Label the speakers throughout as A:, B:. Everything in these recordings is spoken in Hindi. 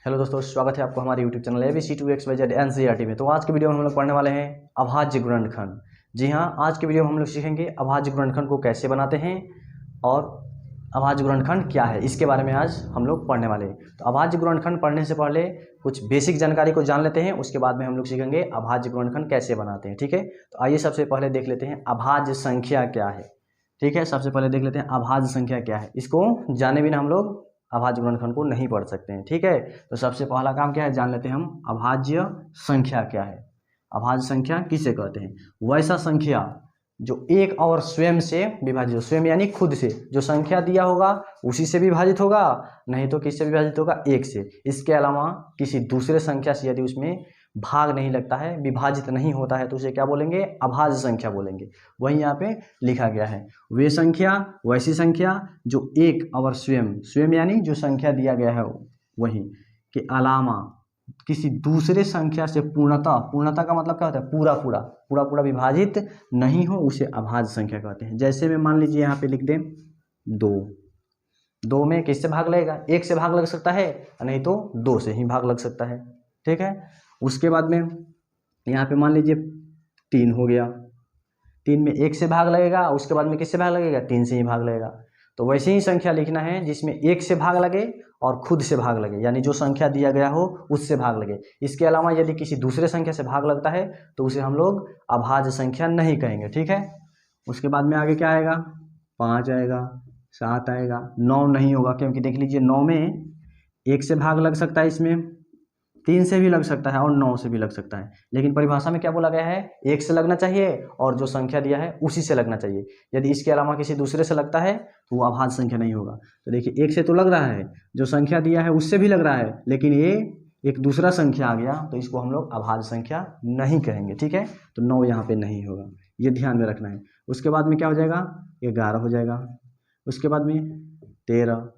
A: हेलो दोस्तों, स्वागत है आपको हमारे यूट्यूब चैनल ABC2XYZ NCERT में। तो आज के वीडियो में हम लोग पढ़ने वाले हैं अभाज्य गुणनखंड। जी हाँ, आज के वीडियो में हम लोग सीखेंगे अभाज्य गुणनखंड को कैसे बनाते हैं और अभाज्य गुणनखंड क्या है, इसके बारे में आज हम लोग पढ़ने वाले हैं। तो अभाज्य गुणनखंड पढ़ने से पहले कुछ बेसिक जानकारी को जान लेते हैं, उसके बाद में हम लोग सीखेंगे अभाज्य गुणनखंड कैसे बनाते हैं। ठीक है, तो आइए सबसे पहले देख लेते हैं अभाज्य संख्या क्या है। ठीक है, सबसे पहले देख लेते हैं अभाज्य संख्या क्या है। इसको जाने बिना हम लोग अभाज्य गुणनखंड को नहीं पढ़ सकते हैं। ठीक है, तो सबसे पहला काम क्या है, जान लेते हैं हम अभाज्य संख्या क्या है। अभाज्य संख्या किसे कहते हैं? वैसा संख्या जो एक और स्वयं से विभाजित हो, स्वयं यानी खुद से, जो संख्या दिया होगा उसी से विभाजित होगा, नहीं तो किससे विभाजित होगा? एक से। इसके अलावा किसी दूसरे संख्या से यदि उसमें भाग नहीं लगता है, विभाजित नहीं होता है, तो उसे क्या बोलेंगे? अभाज्य संख्या बोलेंगे। वही यहाँ पे लिखा गया है, वे संख्या, वैसी संख्या जो एक और स्वयं, स्वयं यानी जो संख्या दिया गया है वही के अलावा किसी दूसरे संख्या से पूर्णतः, पूर्णतः का मतलब क्या होता है? पूरा पूरा, पूरा पूरा विभाजित नहीं हो, उसे अभाज्य संख्या कहते हैं। जैसे में मान लीजिए यहाँ पे लिख दें दो, दो में किससे भाग लगेगा? एक से भाग लग सकता है, नहीं तो दो से ही भाग लग सकता है। ठीक है, उसके बाद में यहाँ पे मान लीजिए तीन हो गया, तीन में एक से भाग लगेगा, उसके बाद में किससे भाग लगेगा? तीन से ही भाग लगेगा। तो वैसे ही संख्या लिखना है जिसमें एक से भाग लगे और खुद से भाग लगे, यानी जो संख्या दिया गया हो उससे भाग लगे। इसके अलावा यदि किसी दूसरे संख्या से भाग लगता है तो उसे हम लोग अभाज्य संख्या नहीं कहेंगे। ठीक है, उसके बाद में आगे क्या आएगा? 5 आएगा, 7 आएगा, 9 नहीं होगा, क्योंकि देख लीजिए 9 में एक से भाग लग सकता है, इसमें 3 से भी लग सकता है और 9 से भी लग सकता है, लेकिन परिभाषा में क्या बोला गया है? एक से लगना चाहिए और जो संख्या दिया है उसी से लगना चाहिए। यदि इसके अलावा किसी दूसरे से लगता है तो वो अभाज्य संख्या नहीं होगा। तो देखिए एक से तो लग रहा है, जो संख्या दिया है उससे भी लग रहा है, लेकिन ये एक दूसरा संख्या आ गया तो इसको हम लोग अभाज्य संख्या नहीं कहेंगे। ठीक है, तो 9 यहाँ पे नहीं होगा, ये ध्यान में रखना है। उसके बाद में क्या हो जाएगा? 11 हो जाएगा, उसके बाद में 13,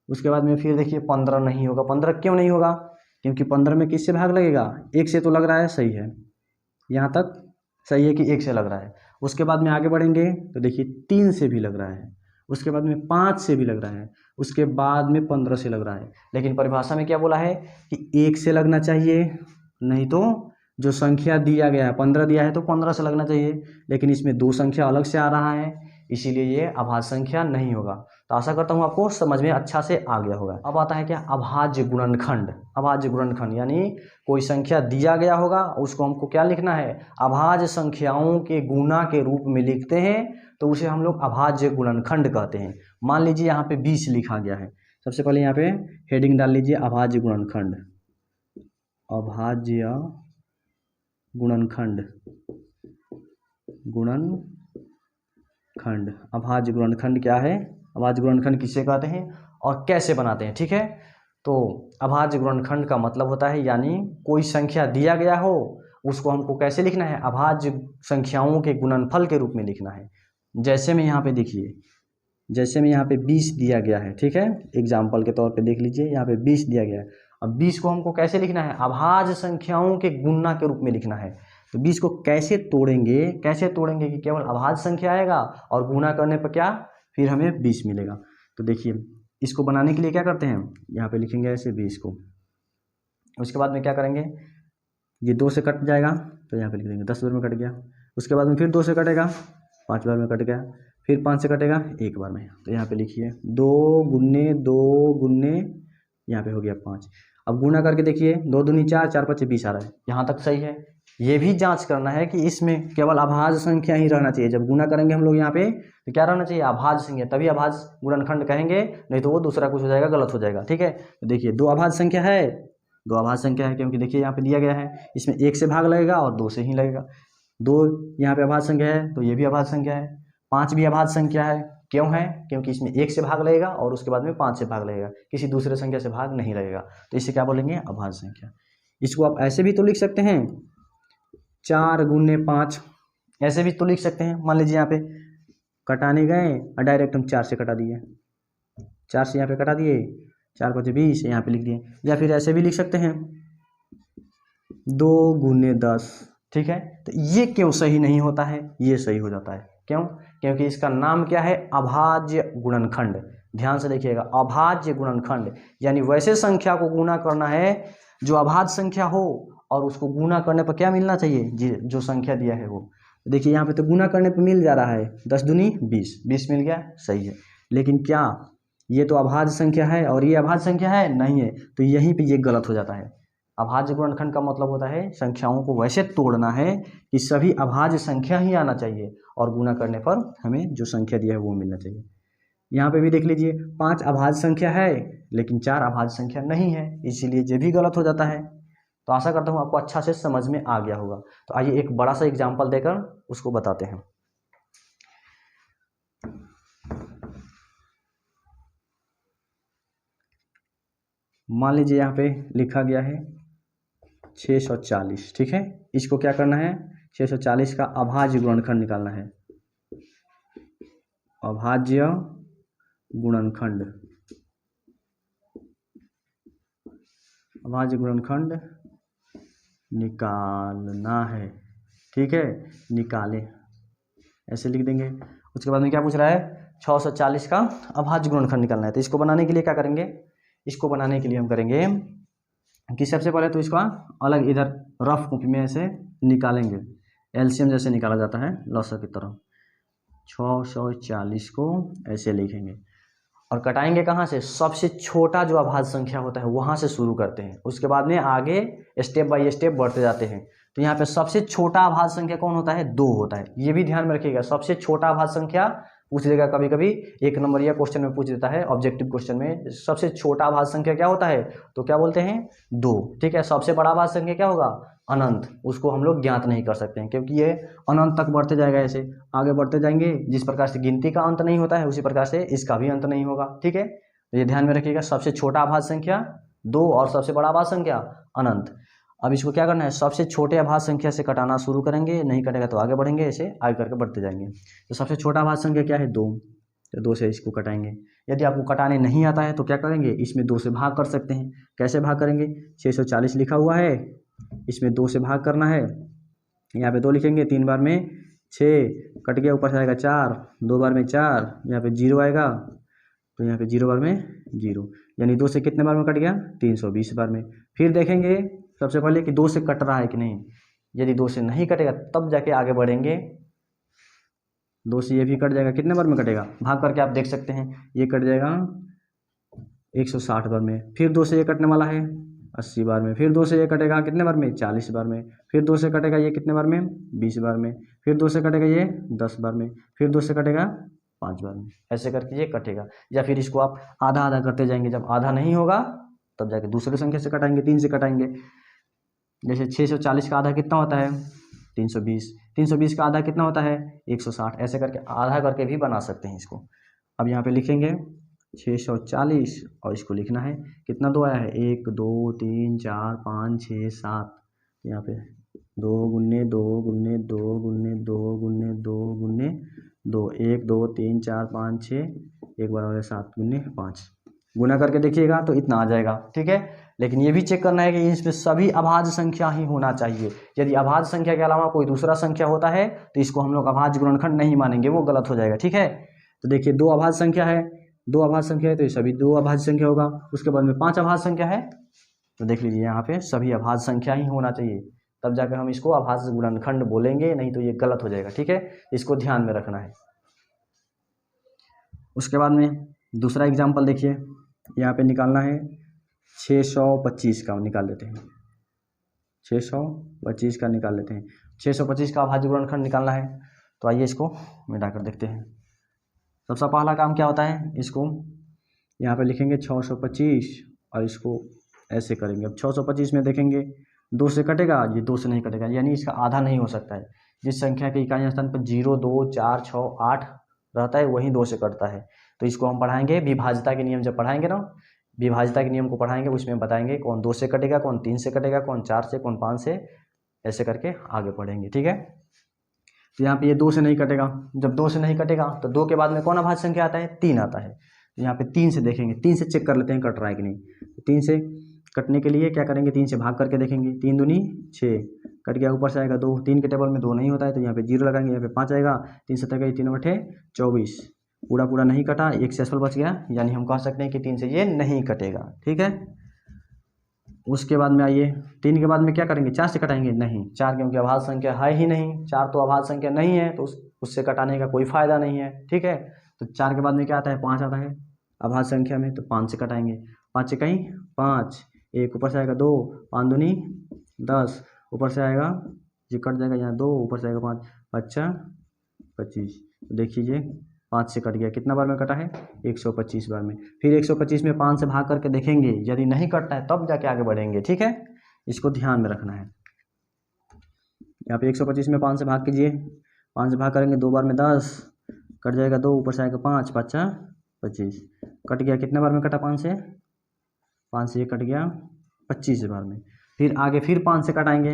A: उसके बाद में फिर देखिए 15 नहीं होगा। 15 क्यों नहीं होगा? क्योंकि 15 में किससे भाग लगेगा? एक से तो लग रहा है, सही है, यहाँ तक सही है कि एक से लग रहा है। उसके बाद में आगे बढ़ेंगे तो देखिए 3 से भी लग रहा है, उसके बाद में 5 से भी लग रहा है, उसके बाद में 15 से लग रहा है, लेकिन परिभाषा में क्या बोला है कि एक से लगना चाहिए, नहीं तो जो संख्या दिया गया है 15 दिया है तो 15 से लगना चाहिए, लेकिन इसमें दो संख्या अलग से आ रहा है, इसीलिए ये अभाज्य संख्या नहीं होगा। तो आशा करता हूँ आपको समझ में अच्छा से आ गया होगा। अब आता है क्या? अभाज्य गुणनखंड। अभाज्य गुणनखंड यानी कोई संख्या दिया गया होगा, उसको हमको क्या लिखना है? अभाज्य संख्याओं के गुणा के रूप में लिखते हैं, तो उसे हम लोग अभाज्य गुणनखंड कहते हैं। मान लीजिए यहाँ पे 20 लिखा गया है, सबसे पहले यहाँ पे हेडिंग डाल लीजिए अभाज्य गुणनखंड। अभाज्य गुणनखंड, गुणनखंड, अभाज्य गुणनखंड क्या है, अभाज्य गुणनखंड किसे कहते हैं और कैसे बनाते हैं। ठीक है, तो अभाज्य गुणनखंड का मतलब होता है, यानी कोई संख्या दिया गया हो उसको हमको कैसे लिखना है? अभाज्य संख्याओं के गुणनफल के रूप में लिखना है। जैसे में यहाँ पे देखिए, जैसे में यहाँ पे 20 दिया गया है, ठीक है, एग्जाम्पल के तौर पे देख लीजिए, यहाँ पे 20 दिया गया है। अब 20 को हमको कैसे लिखना है? अभाज्य संख्याओं के गुणा के रूप में लिखना है। तो 20 को कैसे तोड़ेंगे? कैसे तोड़ेंगे कि केवल अभाज्य संख्या आएगा और गुणा करने पर क्या? फिर हमें 20 मिलेगा। तो देखिए इसको बनाने के लिए क्या करते हैं, यहाँ पे लिखेंगे ऐसे 20 को, उसके बाद में क्या करेंगे? ये 2 से कट जाएगा तो यहाँ पे लिख देंगे 10 बार में कट गया, उसके बाद में फिर 2 से कटेगा, 5 बार में कट गया, फिर 5 से कटेगा 1 बार में, तो यहाँ पे लिखिए 2 गुने 2 गुने, यहाँ पे हो गया 5। अब गुना करके देखिए 2 दूनी 4, 4 5 20 आ रहा है, यहाँ तक सही है। ये भी जांच करना है कि इसमें केवल अभाज्य संख्या ही रहना चाहिए। जब गुना करेंगे हम लोग यहाँ पे तो क्या रहना चाहिए? अभाज्य संख्या, तभी अभाज्य गुणनखंड कहेंगे, नहीं तो वो दूसरा कुछ हो जाएगा, गलत हो जाएगा। ठीक है, तो देखिए 2 अभाज्य संख्या है, 2 अभाज्य संख्या है, क्योंकि देखिए यहाँ पे दिया गया है, इसमें 1 से भाग लगेगा और 2 से ही लगेगा। 2 यहाँ पे अभाज्य संख्या है तो ये भी अभाज्य संख्या है। 5 भी अभाज्य संख्या है, क्यों है? क्योंकि इसमें 1 से भाग लगेगा और उसके बाद में 5 से भाग लगेगा, किसी दूसरे संख्या से भाग नहीं लगेगा, तो इसे क्या बोलेंगे? अभाज्य संख्या। इसको आप ऐसे भी तो लिख सकते हैं, 4 गुने 5, ऐसे भी तो लिख सकते हैं। मान लीजिए यहाँ पे कटाने गए और डायरेक्ट हम 4 से कटा दिए, 4 से यहाँ पे कटा दिए, 4 5 20 यहाँ पे लिख दिए। या फिर ऐसे भी लिख सकते हैं 2 गुने 10। ठीक है, तो ये क्यों सही नहीं होता है? ये सही हो जाता है, क्यों? क्योंकि इसका नाम क्या है? अभाज्य गुणनखंड। ध्यान से देखिएगा, अभाज्य गुणनखंड यानी वैसे संख्या को गुना करना है जो अभाज्य संख्या हो और उसको गुना करने पर क्या मिलना चाहिए, जो संख्या दिया है वो। देखिए यहाँ पे तो गुना करने पर मिल जा रहा है 10 दूनी 20, 20 मिल गया, सही है। लेकिन क्या ये तो अभाज्य संख्या है और ये अभाज्य संख्या है, नहीं है, तो यहीं पे ये गलत हो जाता है। अभाज्य गुणनखंड का मतलब होता है संख्याओं को वैसे तोड़ना है कि सभी अभाज्य संख्या ही आना चाहिए और गुना करने पर हमें जो संख्या दिया है वो मिलना चाहिए। यहाँ पे भी देख लीजिए 5 अभाज्य संख्या है लेकिन 4 अभाज्य संख्या नहीं है, इसीलिए ये भी गलत हो जाता है। तो आशा करता हूँ आपको अच्छा से समझ में आ गया होगा। तो आइए एक बड़ा सा एग्जाम्पल देकर उसको बताते हैं। मान लीजिए यहाँ पे लिखा गया है 640, ठीक है। इसको क्या करना है, 640 का अभाज्य गुणनखंड निकालना है। अभाज्य गुणनखंड, अभाज्य गुणनखंड निकालना है, ठीक है। निकालें, ऐसे लिख देंगे। उसके बाद में क्या पूछ रहा है, 640 का अभाज्य गुणनखंड निकालना है। तो इसको बनाने के लिए क्या करेंगे, इसको बनाने के लिए हम करेंगे कि सबसे पहले तो इसका अलग इधर रफ कॉपी में ऐसे निकालेंगे, एलसीएम जैसे निकाला जाता है लॉसर की तरह। 640 को ऐसे लिखेंगे और कटाएंगे कहाँ से, सबसे छोटा जो अभाज्य संख्या होता है वहाँ से शुरू करते हैं। उसके बाद में आगे स्टेप बाय स्टेप बढ़ते जाते हैं। तो यहाँ पे सबसे छोटा अभाज्य संख्या कौन होता है, 2 होता है। ये भी ध्यान में रखिएगा, सबसे छोटा अभाज्य संख्या पूछ देगा कभी कभी, 1 नंबर या क्वेश्चन में पूछ देता है, ऑब्जेक्टिव क्वेश्चन में सबसे छोटा अभाज्य संख्या क्या होता है, तो क्या बोलते हैं 2, ठीक है। सबसे बड़ा अभाज्य संख्या क्या होगा, अनंत, उसको हम लोग ज्ञात नहीं कर सकते हैं क्योंकि ये अनंत तक बढ़ते जाएगा, ऐसे आगे बढ़ते जाएंगे। जिस प्रकार से गिनती का अंत नहीं होता है उसी प्रकार से इसका भी अंत नहीं होगा, ठीक है। तो ये ध्यान में रखिएगा, सबसे छोटा अभाज्य संख्या 2 और सबसे बड़ा अभाज्य संख्या अनंत। अब इसको क्या करना है, सबसे छोटे अभाज्य संख्या से कटाना शुरू करेंगे, नहीं कटेगा तो आगे बढ़ेंगे, ऐसे आगे करके बढ़ते जाएंगे। तो सबसे छोटा अभाज्य संख्या क्या है, 2, तो 2 से इसको कटाएंगे। यदि आपको कटाने नहीं आता है तो क्या करेंगे, इसमें 2 से भाग कर सकते हैं। कैसे भाग करेंगे, 640 लिखा हुआ है, इसमें 2 से भाग करना है। यहाँ पे 2 लिखेंगे, 3 बार में 6 कट गया, ऊपर से आएगा 4, 2 बार में 4, यहाँ पे 0 आएगा, तो यहाँ पे 0 बार में 0, यानी 2 से कितने बार में कट गया, 320 बार में। फिर देखेंगे सबसे पहले कि 2 से कट रहा है कि नहीं। यदि 2 से नहीं कटेगा तब जाके आगे बढ़ेंगे। 2 से ये भी कट जाएगा, कितने बार में कटेगा, भाग करके आप देख सकते हैं, ये कट जाएगा 160 बार में। फिर 2 से ये कटने वाला है 80 बार में। फिर 2 से ये कटेगा कितने बार में, 40 बार में। फिर 2 से कटेगा ये कितने बार में, 20 बार में। फिर 2 से कटेगा ये 10 बार में। फिर 2 से कटेगा 5 बार में। ऐसे करके ये कटेगा। या फिर इसको आप आधा आधा करते जाएंगे, जब आधा नहीं होगा तब जाके दूसरे संख्या से कटाएंगे, 3 से कटाएंगे। जैसे 640 का आधा कितना होता है, 320। 320 का आधा कितना होता है, 160। ऐसे करके आधा करके भी बना सकते हैं इसको। अब यहाँ पे लिखेंगे 640 और इसको लिखना है, कितना 2 आया है, 1 2 3 4 5 6 7, यहाँ पे 2 गुने 2 गुने 2 गुने 2 गुने 2 गुने 2, 1 2 3 4 5 6, एक बार और 7 गुने 5, गुना करके देखिएगा तो इतना आ जाएगा, ठीक है। लेकिन ये भी चेक करना है कि इसमें सभी अभाज्य संख्या ही होना चाहिए। यदि अभाज्य संख्या के अलावा कोई दूसरा संख्या होता है तो इसको हम लोग अभाज्य गुणनखंड नहीं मानेंगे, वो गलत हो जाएगा, ठीक है। तो देखिए 2 अभाज्य संख्या है, 2 अभाज्य संख्या है तो ये सभी 2 अभाज्य संख्या होगा। उसके बाद में 5 अभाज्य संख्या है तो देख लीजिए यहाँ पे सभी अभाज्य संख्या ही होना चाहिए, तब जाकर हम इसको अभाज्य गुणनखंड बोलेंगे, नहीं तो ये गलत हो जाएगा, ठीक है। इसको ध्यान में रखना है। उसके बाद में दूसरा एग्जाम्पल देखिए, यहाँ पे निकालना है 625 का, निकाल लेते हैं 625 का निकाल लेते हैं। 625 का अभाज्य गुणनखंड निकालना है, तो आइए इसको मिटा कर देखते हैं। सबसे पहला काम क्या होता है, इसको यहाँ पे लिखेंगे 625 और इसको ऐसे करेंगे। अब 625 में देखेंगे 2 से कटेगा, ये 2 से नहीं कटेगा, यानी इसका आधा नहीं हो सकता है। जिस संख्या के इकाई स्थान पर 0 2 4 6 8 रहता है वही 2 से कटता है। तो इसको हम पढ़ाएंगे विभाज्यता के नियम, जब पढ़ाएंगे ना विभाज्यता के नियम को पढ़ाएंगे, उसमें बताएंगे कौन 2 से कटेगा, कौन 3 से कटेगा, कौन 4 से, कौन 5 से, ऐसे करके आगे पढ़ेंगे, ठीक है। तो यहाँ पे ये 2 से नहीं कटेगा। जब 2 से नहीं कटेगा तो 2 के बाद में कौन अभाज्य संख्या आता है, 3 आता है। तो यहाँ पे 3 से देखेंगे, 3 से चेक कर लेते हैं कट रहा है कि नहीं। तो 3 से कटने के लिए क्या करेंगे, 3 से भाग करके देखेंगे, 3 दूनी 6 कट गया, ऊपर से आएगा 2, 3 के टेबल में 2 नहीं होता है तो यहाँ पे 0 लगाएंगे, यहाँ पे 5 आएगा, 3 7 3 8 24, पूरा पूरा नहीं कटा, एक सेसफल बच गया, यानी हम कह सकते हैं कि 3 से ये नहीं कटेगा। ठीक है, उसके बाद में आइए 3 के बाद में क्या करेंगे, 4 से कटाएंगे नहीं, 4 क्योंकि अभाज्य संख्या है ही नहीं, 4 तो अभाज्य संख्या नहीं है, तो उससे कटाने का कोई फायदा नहीं है। ठीक है, तो 4 के बाद में क्या आता है, 5 आता है अभाज्य संख्या में, तो 5 से कटाएंगे, 5 से कहीं 5, एक ऊपर से आएगा 2, 5 दूनी 10, ऊपर से आएगा ये कट जाएगा यहाँ 2, ऊपर से आएगा 5, 5 25। देखिए 5 से कट गया, कितना बार में कटा है, 125 बार में। फिर 125 में 5 से भाग करके देखेंगे, यदि नहीं कटता है तब जाके आगे बढ़ेंगे। ठीक है, इसको ध्यान में रखना है। यहाँ पे 125 में 5 से भाग कीजिए, 5 से भाग करेंगे 2 बार में 10, कट जाएगा 2, ऊपर से आएगा 5, 5 25, कट गया, कितने बार में कटा, 5 से ये कट गया 25 बार में। फिर आगे फिर 5 से कटाएंगे,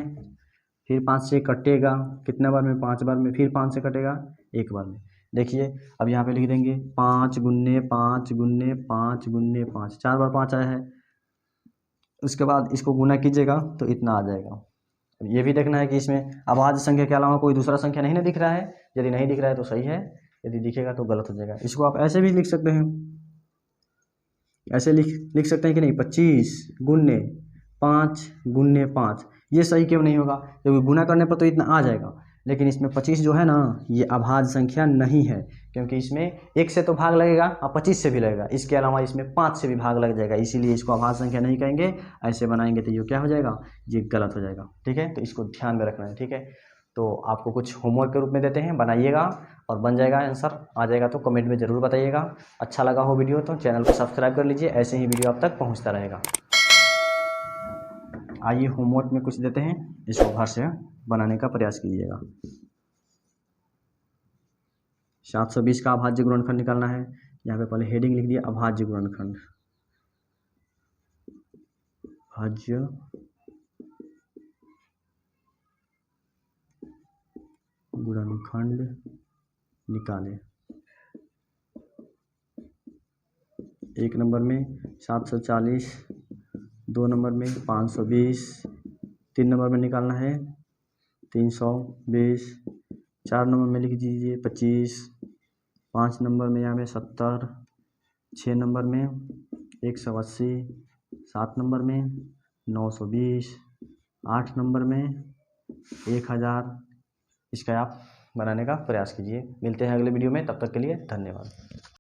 A: फिर 5 से कटेगा, कितने बार में, 5 बार में, फिर 5 से कटेगा 1 बार में। देखिए अब यहाँ पे लिख देंगे 5 गुन्ने 5 गुन्ने 5 गुन्ने 5, 4 बार 5 आया है। उसके बाद इसको गुना कीजिएगा तो इतना आ जाएगा। ये भी देखना है कि इसमें अभाज्य संख्या के अलावा कोई दूसरा संख्या नहीं ना दिख रहा है, यदि नहीं दिख रहा है तो सही है, यदि दिखेगा तो गलत हो जाएगा। इसको आप ऐसे भी लिख सकते हैं, ऐसे लिख सकते हैं कि नहीं, 25 गुन्ने 5 गुन्ने 5, ये सही क्यों नहीं होगा, क्योंकि गुना करने पर तो इतना आ जाएगा, लेकिन इसमें 25 जो है ना, ये अभाज्य संख्या नहीं है, क्योंकि इसमें 1 से तो भाग लगेगा और 25 से भी लगेगा, इसके अलावा इसमें 5 से भी भाग लग जाएगा, इसीलिए इसको अभाज्य संख्या नहीं कहेंगे। ऐसे बनाएंगे तो ये क्या हो जाएगा, ये गलत हो जाएगा। ठीक है, तो इसको ध्यान में रखना है। ठीक है, तो आपको कुछ होमवर्क के रूप में देते हैं, बनाइएगा और बन जाएगा, आंसर आ जाएगा तो कमेंट में ज़रूर बताइएगा। अच्छा लगा हो वीडियो तो चैनल को सब्सक्राइब कर लीजिए, ऐसे ही वीडियो आप तक पहुँचता रहेगा। आइए होमवर्क में कुछ देते हैं, इसको घर से बनाने का प्रयास कीजिएगा। 720 का अभाज्य गुणनखंड निकालना है। यहाँ पे पहले हेडिंग लिख दिया, अभाज्य गुणनखंड, अभाज्य गुणनखंड निकाले। 1 नंबर में 740, 2 नंबर में 520, 3 नंबर में निकालना है 320, 4 नंबर में लिख दीजिए 25, 5 नंबर में यहाँ में 70, 6 नंबर में 180, 7 नंबर में 920, 8 नंबर में 1000। इसका आप बनाने का प्रयास कीजिए। मिलते हैं अगले वीडियो में, तब तक के लिए धन्यवाद।